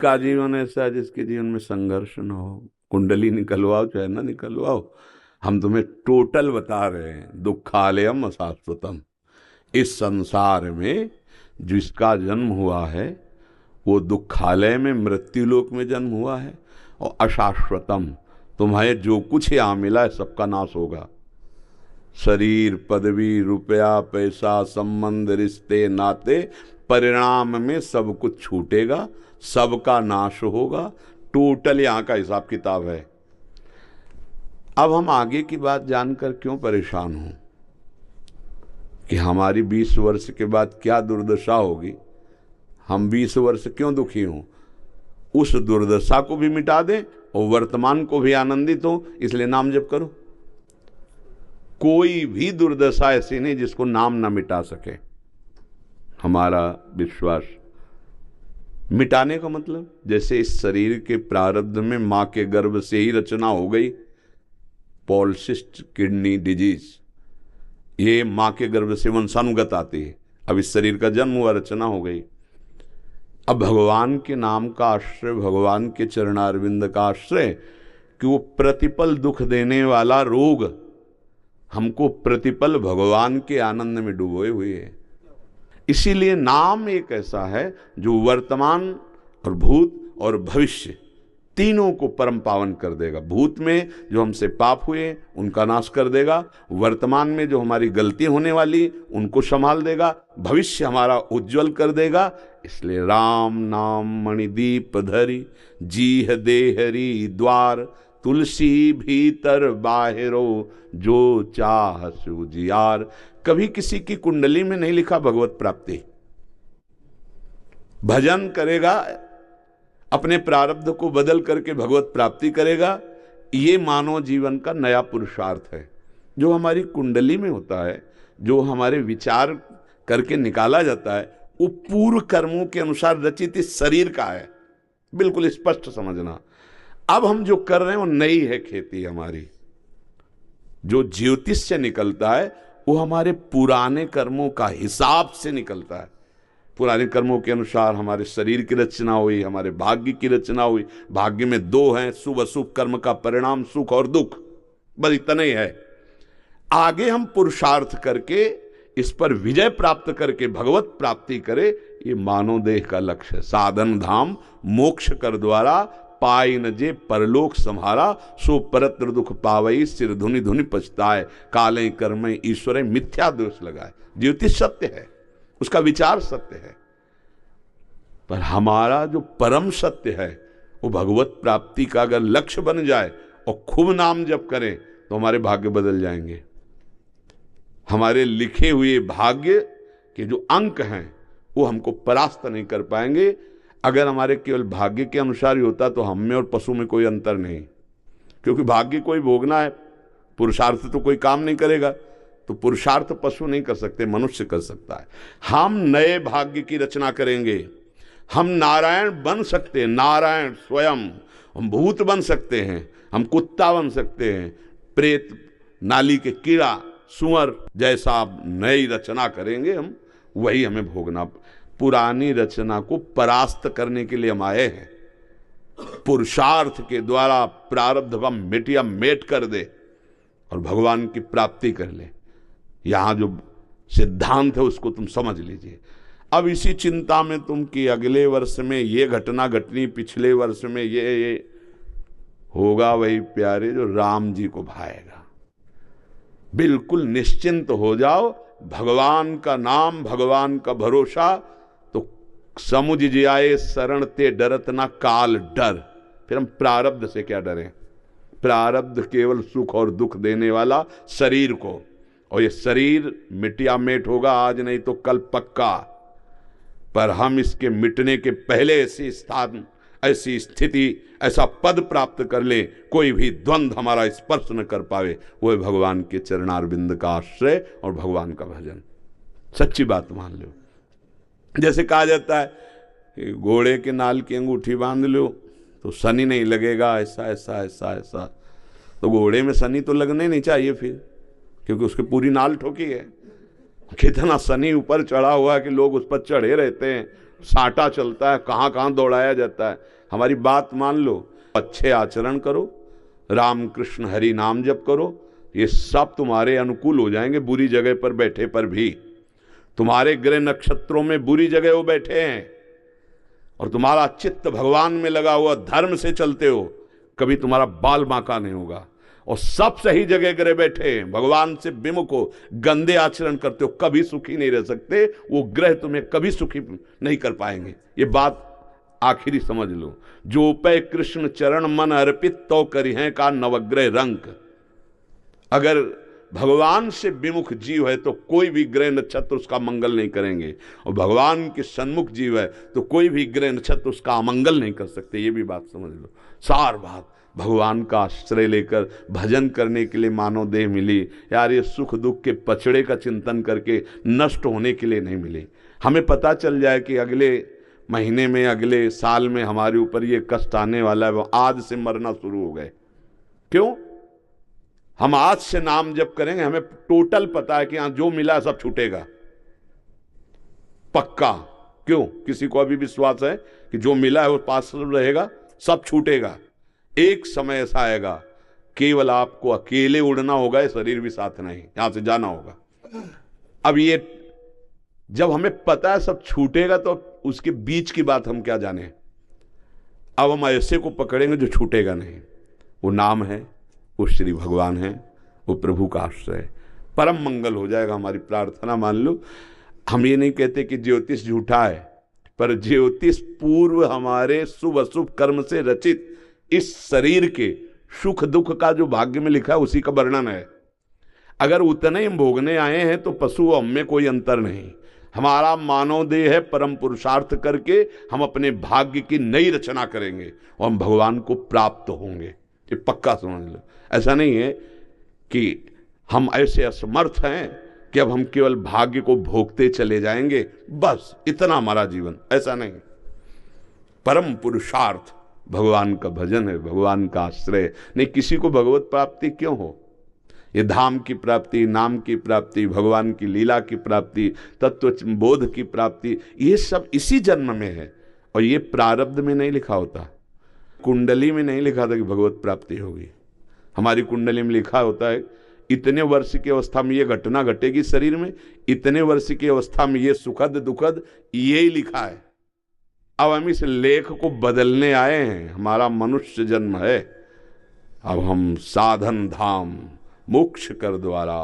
का जीवन ऐसा है जिसके जीवन में संघर्ष न हो। कुंडली निकलवाओ चाहे ना निकलवाओ, हम तुम्हें टोटल बता रहे हैं। दुखालयम अशाश्वतम, इस संसार में जिसका जन्म हुआ है वो दुखालय में, मृत्युलोक में जन्म हुआ है। और अशाश्वतम, तुम्हें जो कुछ यहाँ मिला है सबका नाश होगा। शरीर, पदवी, रुपया, पैसा, संबंध, रिश्ते, नाते, परिणाम में सब कुछ छूटेगा, सबका नाश होगा। टोटल यहाँ का हिसाब किताब है। अब हम आगे की बात जानकर क्यों परेशान हों कि हमारी 20 वर्ष के बाद क्या दुर्दशा होगी, हम 20 वर्ष क्यों दुखी हों। उस दुर्दशा को भी मिटा दें और वर्तमान को भी आनंदित हो, इसलिए नाम जप करो। कोई भी दुर्दशा ऐसी नहीं जिसको नाम ना मिटा सके। हमारा विश्वास मिटाने का मतलब, जैसे इस शरीर के प्रारब्ध में मां के गर्भ से ही रचना हो गई, पॉलिसिस्ट किडनी डिजीज, ये मां के गर्भ से वंशानुगत आती है। अब इस शरीर का जन्म हुआ, रचना हो गई। अब भगवान के नाम का आश्रय, भगवान के चरणारविंद का आश्रय, कि वो प्रतिपल दुख देने वाला रोग हमको प्रतिपल भगवान के आनंद में डुबोए हुए है। इसीलिए नाम एक ऐसा है जो वर्तमान और भूत और भविष्य तीनों को परम पावन कर देगा। भूत में जो हमसे पाप हुए उनका नाश कर देगा, वर्तमान में जो हमारी गलती होने वाली उनको संभाल देगा, भविष्य हमारा उज्जवल कर देगा। इसलिए राम नाम मणिदीप धरी, जीह देहरी द्वार, तुलसी भीतर बाहिरो, जो चाह सुजियार। कभी किसी की कुंडली में नहीं लिखा भगवत प्राप्ति। भजन करेगा, अपने प्रारब्ध को बदल करके भगवत प्राप्ति करेगा। ये मानव जीवन का नया पुरुषार्थ है। जो हमारी कुंडली में होता है, जो हमारे विचार करके निकाला जाता है, वो पूर्व कर्मों के अनुसार रचित इस शरीर का है। बिल्कुल स्पष्ट समझना। अब हम जो कर रहे हैं वो नई है खेती हमारी। जो ज्योतिष से निकलता है वो हमारे पुराने कर्मों का हिसाब से निकलता है। पुराने कर्मों के अनुसार हमारे शरीर की रचना हुई, हमारे भाग्य की रचना हुई। भाग्य में दो हैं, शुभ अशुभ कर्म का परिणाम सुख और दुख, बस इतना ही है। आगे हम पुरुषार्थ करके इस पर विजय प्राप्त करके भगवत प्राप्ति करे, ये मानव देह का लक्ष्य है। साधन धाम मोक्ष कर द्वारा, पाई न जे परलोक संहारा, सो परत्र दुख पावई, सिर धुनि धुनि पछताए, काले कर्म ईश्वर मिथ्या दोष लगाए। ज्योतिष सत्य है, उसका विचार सत्य है, पर हमारा जो परम सत्य है वो भगवत प्राप्ति का अगर लक्ष्य बन जाए और खूब नाम जप करें तो हमारे भाग्य बदल जाएंगे। हमारे लिखे हुए भाग्य के जो अंक हैं वो हमको परास्त नहीं कर पाएंगे। अगर हमारे केवल भाग्य के अनुसार ही होता तो हम में और पशु में कोई अंतर नहीं, क्योंकि भाग्य कोई भोगना है, पुरुषार्थ तो कोई काम नहीं करेगा। तो पुरुषार्थ पशु नहीं कर सकते, मनुष्य कर सकता है। हम नए भाग्य की रचना करेंगे। हम नारायण बन सकते हैं, नारायण स्वयं। हम भूत बन सकते हैं, हम कुत्ता बन सकते हैं, प्रेत, नाली के कीड़ा, सुअर जैसा नई रचना करेंगे हम, वही हमें भोगना। पुरानी रचना को परास्त करने के लिए हम आए हैं। पुरुषार्थ के द्वारा प्रारब्ध व मिटिया मेट कर दे और भगवान की प्राप्ति कर ले। यहां जो सिद्धांत है उसको तुम समझ लीजिए। अब इसी चिंता में तुम कि अगले वर्ष में ये घटना घटनी, पिछले वर्ष में ये होगा, वही प्यारे जो राम जी को भाएगा। बिल्कुल निश्चिंत हो जाओ। भगवान का नाम, भगवान का भरोसा, तो समुझ जाए शरण ते डरत ना काल डर। फिर हम प्रारब्ध से क्या डरें। प्रारब्ध केवल सुख और दुख देने वाला शरीर को, और ये शरीर मिटिया मेट होगा, आज नहीं तो कल पक्का। पर हम इसके मिटने के पहले ऐसी स्थान, ऐसी स्थिति, ऐसा पद प्राप्त कर ले, कोई भी द्वंद्व हमारा स्पर्श न कर पावे। वो है भगवान के चरणारविंद का आश्रय और भगवान का भजन। सच्ची बात मान लो। जैसे कहा जाता है कि घोड़े के नाल की अंगूठी बांध लो तो शनि नहीं लगेगा, ऐसा ऐसा ऐसा ऐसा। तो घोड़े में शनि तो लगने नहीं चाहिए फिर, क्योंकि उसकी पूरी नाल ठोकी है। कितना शनि ऊपर चढ़ा हुआ है कि लोग उस पर चढ़े रहते हैं, साटा चलता है, कहाँ कहाँ दौड़ाया जाता है। हमारी बात मान लो, अच्छे आचरण करो, राम कृष्ण हरि नाम जप करो, ये सब तुम्हारे अनुकूल हो जाएंगे। बुरी जगह पर बैठे पर भी तुम्हारे ग्रह नक्षत्रों में बुरी जगह वो बैठे हैं और तुम्हारा चित्त भगवान में लगा हुआ, धर्म से चलते हो, कभी तुम्हारा बाल बांका नहीं होगा। और सब सही जगह ग्रह बैठे हैं, भगवान से विमुख हो, गंदे आचरण करते हो, कभी सुखी नहीं रह सकते। वो ग्रह तुम्हें कभी सुखी नहीं कर पाएंगे। ये बात आखिरी समझ लो। जो पे कृष्ण चरण मन अर्पित तो करी है का नवग्रह रंक। अगर भगवान से विमुख जीव है तो कोई भी ग्रह नक्षत्र उसका मंगल नहीं करेंगे, और भगवान के सन्मुख जीव है तो कोई भी ग्रह नक्षत्र उसका अमंगल नहीं कर सकते। ये भी बात समझ लो। सार बात, भगवान का आश्रय लेकर भजन करने के लिए मानव देह मिली यार। ये सुख दुख के पचड़े का चिंतन करके नष्ट होने के लिए नहीं मिली। हमें पता चल जाए कि अगले महीने में, अगले साल में हमारे ऊपर ये कष्ट आने वाला है, वो आज से मरना शुरू हो गए। क्यों? हम आज से नाम जप करेंगे, हमें टोटल पता है कि यहां जो मिला सब छूटेगा, पक्का। क्यों? किसी को अभी विश्वास है कि जो मिला है वो पास रहेगा, सब छूटेगा। एक समय ऐसा आएगा केवल आपको अकेले उड़ना होगा, शरीर भी साथ नहीं, यहां से जाना होगा। अब ये जब हमें पता है सब छूटेगा तो उसके बीच की बात हम क्या जाने। अब हम ऐसे को पकड़ेंगे जो छूटेगा नहीं। वो नाम है, वो श्री भगवान है, वो प्रभु का आश्रय, परम मंगल हो जाएगा। हमारी प्रार्थना मान लो। हम ये नहीं कहते कि ज्योतिष झूठा है, पर ज्योतिष पूर्व हमारे शुभ अशुभ कर्म से रचित इस शरीर के सुख दुख का जो भाग्य में लिखा है उसी का वर्णन है। अगर उतने ही भोगने आए हैं तो पशु और हम में कोई अंतर नहीं। हमारा मानव देह है, परम पुरुषार्थ करके हम अपने भाग्य की नई रचना करेंगे और हम भगवान को प्राप्त होंगे। ये पक्का समझ लो। ऐसा नहीं है कि हम ऐसे असमर्थ हैं कि अब हम केवल भाग्य को भोगते चले जाएंगे, बस इतना हमारा जीवन, ऐसा नहीं। परम पुरुषार्थ भगवान का भजन है, भगवान का आश्रय। नहीं, किसी को भगवत प्राप्ति क्यों हो? ये धाम की प्राप्ति, नाम की प्राप्ति, भगवान की लीला की प्राप्ति, तत्व बोध की प्राप्ति, ये सब इसी जन्म में है। और ये प्रारब्ध में नहीं लिखा होता, कुंडली में नहीं लिखा था कि भगवत प्राप्ति होगी। हमारी कुंडली में लिखा होता है इतने वर्ष की अवस्था में ये घटना घटेगी शरीर में, इतने वर्ष की अवस्था में ये सुखद दुखद, ये ही लिखा है। अब हम इस लेख को बदलने आए हैं। हमारा मनुष्य जन्म है, अब हम साधन धाम मोक्ष कर द्वारा,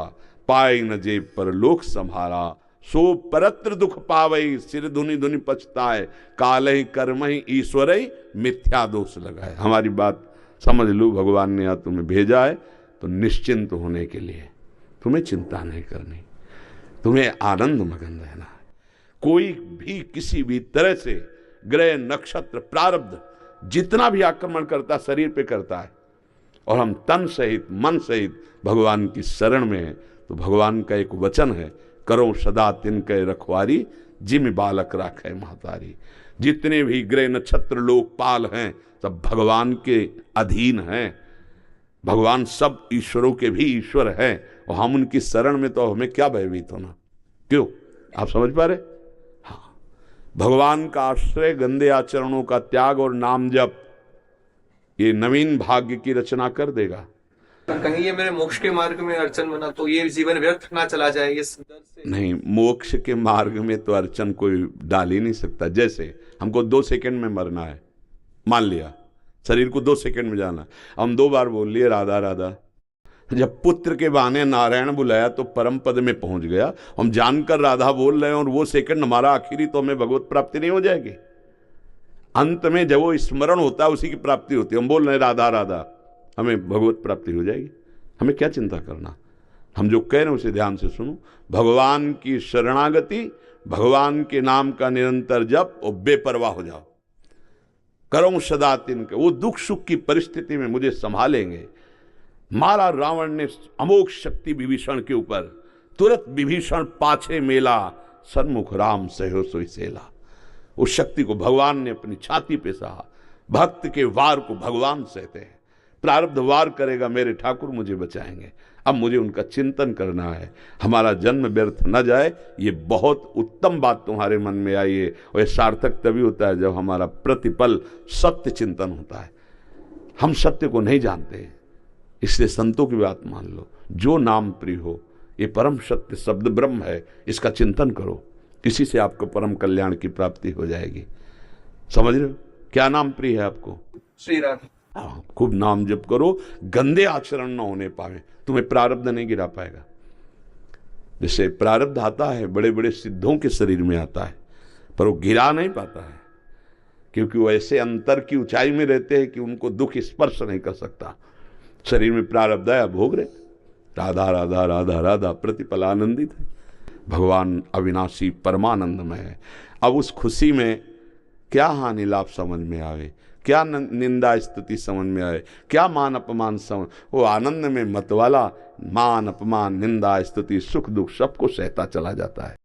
पाए न जेब पर लोक संभारा, सो परत्र दुख पावई, सिर धुनि धुनि पछताए, काल ही कर्म ही ईश्वर ही मिथ्या दोष लगाए। हमारी बात समझ लो। भगवान ने यहाँ तुम्हें भेजा है तो निश्चिंत होने के लिए, तुम्हें चिंता नहीं करनी, तुम्हें आनंद मगन रहना है। कोई भी किसी भी तरह से ग्रह नक्षत्र प्रारब्ध जितना भी आक्रमण करता शरीर पे करता है, और हम तन सहित मन सहित भगवान की शरण में हैं, तो भगवान का एक वचन है, करो सदा तिनके रखवारी, जिम बालक राखे महतारी। जितने भी ग्रह नक्षत्र लोकपाल हैं सब भगवान के अधीन हैं। भगवान सब ईश्वरों के भी ईश्वर हैं, और हम उनकी शरण में, तो हमें क्या भयभीत होना। क्यों? आप समझ पा रहे? हाँ, भगवान का आश्रय, गंदे आचरणों का त्याग और नाम जप, ये नवीन भाग्य की रचना कर देगा। कहीं ये मेरे मोक्ष के मार्ग में अड़चन बना तो ये जीवन व्यर्थ ना चला जाए, ये डर से। नहीं, मोक्ष के मार्ग में तो अड़चन कोई डाल ही नहीं सकता। जैसे हमको 2 सेकंड में मरना है, मान लिया शरीर को 2 सेकंड में जाना, हम 2 बार बोल लिए राधा राधा, जब पुत्र के बहाने नारायण बुलाया तो परम पद में पहुंच गया। हम जानकर राधा बोल रहे हैं और वो सेकंड हमारा आखिरी, तो हमें भगवत प्राप्ति नहीं हो जाएगी? अंत में जब वो स्मरण होता है उसी की प्राप्ति होती है। हम बोल रहे हैं राधा राधा, हमें भगवत प्राप्ति हो जाएगी। हमें क्या चिंता करना? हम जो कह रहे हैं उसे ध्यान से सुनो। भगवान की शरणागति, भगवान के नाम का निरंतर जप और बेपरवाह हो जाओ। करो सदा तिनके, वो दुख सुख की परिस्थिति में मुझे संभालेंगे। मारा रावण ने अमोघ शक्ति विभीषण के ऊपर, तुरंत विभीषण पाछे मेला, सन्मुख राम सहो सोई सेला। उस शक्ति को भगवान ने अपनी छाती पे सहा। भक्त के वार को भगवान सहते हैं। प्रारब्ध वार करेगा, मेरे ठाकुर मुझे बचाएंगे। अब मुझे उनका चिंतन करना है, हमारा जन्म व्यर्थ न जाए। ये बहुत उत्तम बात तुम्हारे मन में आई है, और ये सार्थक तभी होता है जब हमारा प्रतिपल सत्य चिंतन होता है। हम सत्य को नहीं जानते, इसलिए संतों की बात मान लो। जो नाम प्रिय हो, ये परम सत्य शब्द ब्रह्म है, इसका चिंतन करो, इसी से आपको परम कल्याण की प्राप्ति हो जाएगी। समझ रहे हो? क्या नाम प्रिय है आपको? श्री राधा। हाँ, खूब नाम जप करो, गंदे आचरण न होने पाए, तुम्हें प्रारब्ध नहीं गिरा पाएगा। जैसे प्रारब्ध आता है बड़े बड़े सिद्धों के शरीर में आता है, पर वो गिरा नहीं पाता है, क्योंकि वो ऐसे अंतर की ऊंचाई में रहते हैं कि उनको दुख स्पर्श नहीं कर सकता। शरीर में प्रारब्ध आया, भोग रहे, राधा राधा राधा राधा, प्रतिपल आनंदित है। भगवान अविनाशी परमानंदमय है। अब उस खुशी में क्या हानि लाभ समझ में आवे, क्या निंदा स्तुति समझ में आए, क्या मान अपमान समझ, वो आनंद में मतवाला मान अपमान निंदा स्तुति सुख दुख सबको सहता चला जाता है।